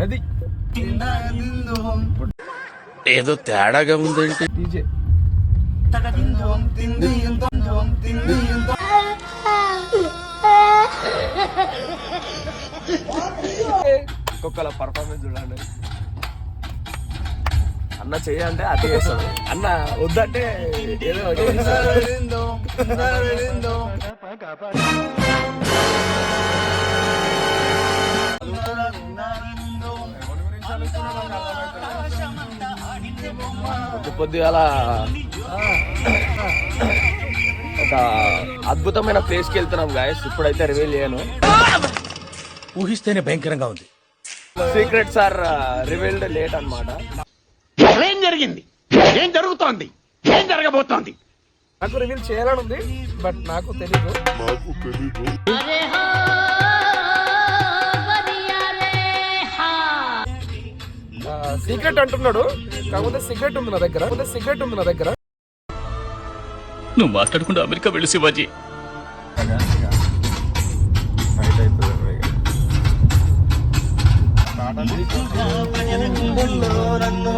అది ఏదో తేడాగా ఉందేంటి. డీజే ఒక్కొక్కల పర్ఫార్మెన్స్ చూడండి. అన్న చెయ్యంటే అది చేస్తాడు, అన్న వద్దంటే ఏదో పొద్దుగాల ఒక అద్భుతమైన ప్లేస్కి వెళ్తున్నాం గాయస్. ఇప్పుడైతే రివీల్ చేయను, ఊహిస్తేనే భయంకరంగా ఉంది. సీక్రెట్స్ ఆర్ రివీల్డ్ లేట్ అన్నమాట. ఏం జరిగింది, ఏం జరుగుతోంది, ఏం జరగబోతోంది నాకు రివీల్ చేయాలని ఉంది, బట్ నాకు తెలీదు. సీక్రెట్ అంటున్నాడు, కాకపోతే సిగరెట్ ఉంది నా దగ్గర. నువ్వు మాట్లాడకుండా అమెరికా వెళ్ళి శివాజీ. నన్ను